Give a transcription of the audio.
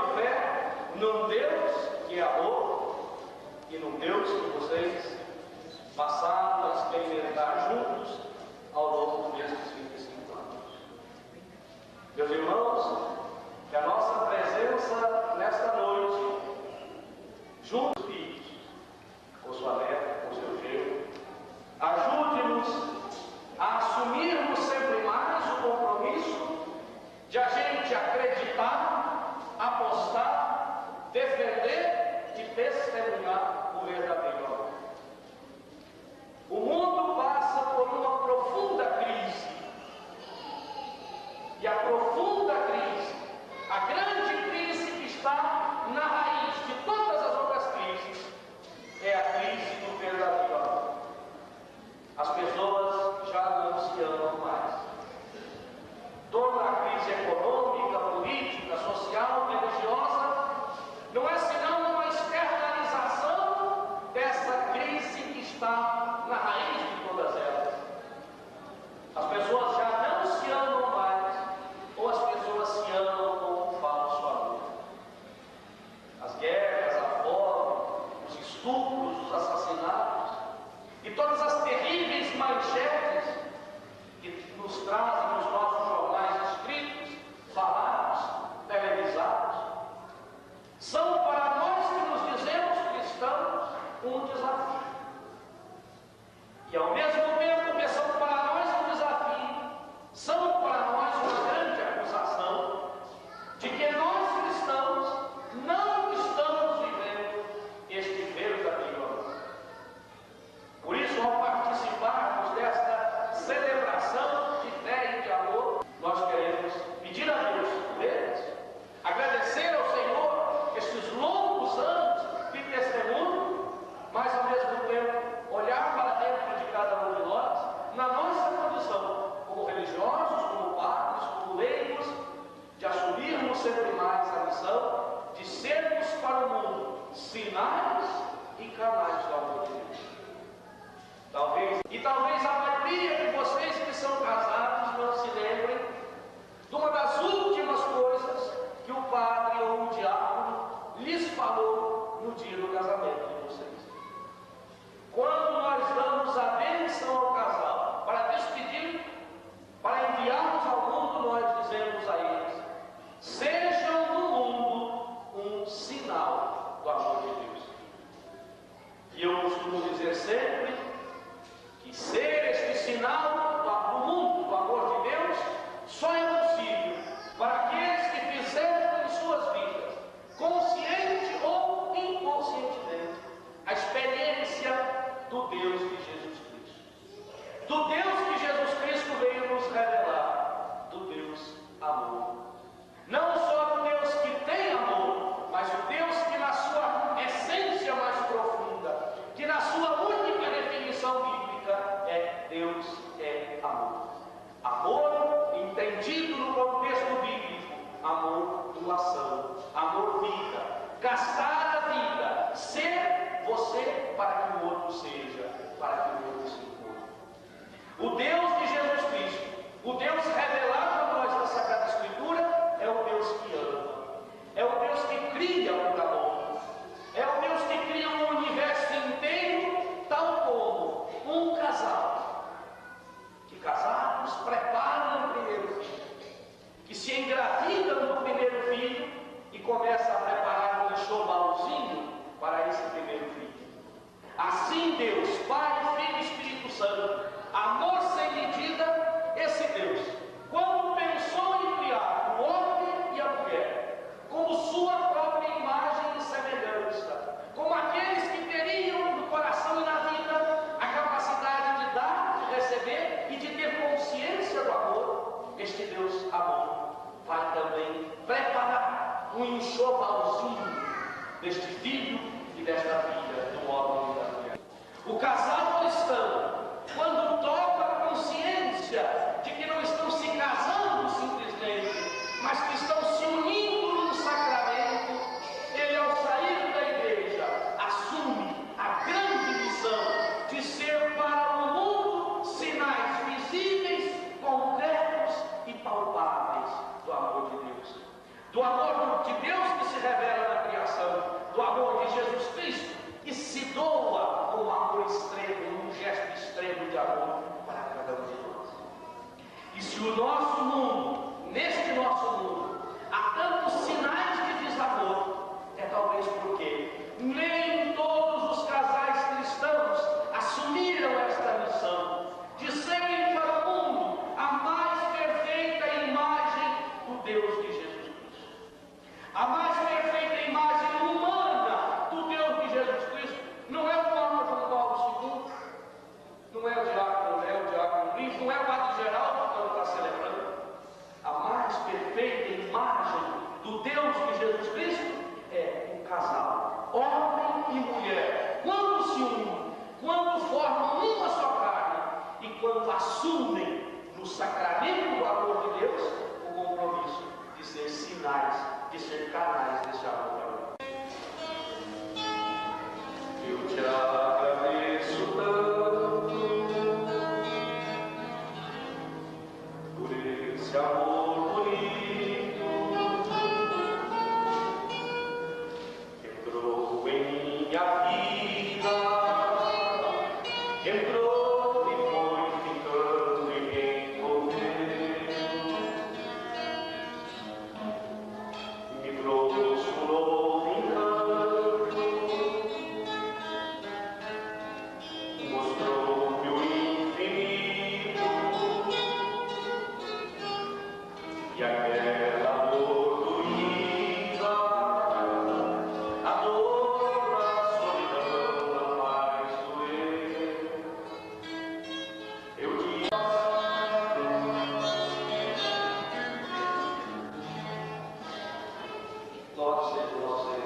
de fé num Deus que é amor e num Deus que vocês passaram a experimentar juntos ao longo desses 25 anos. Meus irmãos, que a nossa presença nesta noite, juntos com sua neta, com seu genro, ajude-nos a assumirmos sempre mais o compromisso de a gente acreditar, apostar, defender e testemunhar o verdadeiro amor. O mundo passa por uma profunda crise. E a profunda crise, a grande crise que está na raiz de todas as outras crises, é a crise do verdadeiro amor. As pessoas já não se amam mais. Toda a crise econômica, política, social, religiosa, não é senão uma externalização dessa crise que está na raiz de todas elas. As pessoas já não se amam mais, ou as pessoas se amam com um falso amor. As guerras, a fome, os estupros, os assassinatos e todas as terríveis manchetes que nos trazem nos nossos jornais escritos, falados, televisados, são para nós que nos dizemos cristãos um desafio. E ao mesmo tempo que são para nós um desafio, são para nós uma grande acusação de que nós cristãos não estamos vivendo este verdadeiro amor. Por isso, ao participarmos desta celebração de fé e de amor, nós queremos pedir a Deus por eles, agradecer ao Senhor estes longos anos de testemunho, mas ao mesmo tempo olhar para dentro de cada um de nós, na nossa condição, como religiosos, como padres, como leigos, de assumirmos sempre mais a missão de sermos para o mundo sinais e canais do amor de Deus. Talvez a maioria de vocês que são casados não se lembrem de uma das últimas coisas que o padre ou o diácono lhes falou no dia do casamento de vocês. Quando nós damos a bênção ao casal para despedir, para enviarmos ao mundo, nós dizemos a eles: sejam no mundo um sinal do amor de Deus. E eu costumo dizer sempre que ser este sinal do mundo, do amor de Deus, só é possível para aqueles que fizeram em suas vidas, consciente ou inconscientemente, a experiência do Deus de Jesus Cristo. Do Deus que Jesus Cristo veio nos revelar, do Deus amor. Não só do Deus que tem amor, mas o Deus que na sua essência mais profunda, que na sua única definição bíblica é Deus é amor. Amor entendido no contexto bíblico, amor doação, amor vida, gastar a vida, ser você para que o outro seja, para que o outro se encontre. O Deus de Jesus Cristo, o Deus revelado a nós na Sagrada Escritura, é o Deus que ama, é o Deus que cria por amor, é o Deus que cria um universo inteiro, tal como um casal, que casados preparam o primeiro filho, que se engravidam no primeiro filho e começa a preparar um enxovalzinho para esse primeiro filho. Assim Deus, Pai, Filho e Espírito Santo, amor sem medida, esse Deus, quando pensou em criar o homem e a mulher, como sua própria imagem e semelhança, como aqueles que teriam no coração e na vida a capacidade de dar, de receber e de ter consciência do amor, este Deus amor vai também preparar um enxovalzinho deste filho e desta filha, do homem e da mulher. O casal cristão, quando toca a consciência de que não estão se casando simplesmente, mas que estão se unindo num sacramento, ele, ao sair da igreja, assume a grande missão de ser para o mundo sinais visíveis, concretos e palpáveis do amor de Deus. Do amor de Deus que se do amor de Jesus Cristo e se doa com um amor extremo, um gesto extremo de amor para cada um de nós. E se o nosso mundo, neste nosso mundo, há tantos sinais de desamor, é talvez porque nem todos os casais cristãos assumiram esta missão de serem para o mundo a mais perfeita imagem do Deus de Jesus Cristo. A mais perfeita imagem humana do Deus de Jesus Cristo não é o Papa João Paulo II, não é o diácono Luiz, não é o Padre Geraldo que está celebrando. A mais perfeita imagem do Deus de Jesus Cristo é um casal, homem e mulher, quando se unem, quando formam uma só carne e quando assumem no sacramento do amor de Deus o compromisso de ser sinais, de ser canais desse amor. Eu te agradeço tanto por esse amor bonito que entrou em minha vida, entrou e foi ficando e me envolveu, me trouxe um novo encanto, mostrou-me o infinito e aquela dor doída, a dor da solidão não mais doer. Eu disse, louvado seja o nosso Senhor.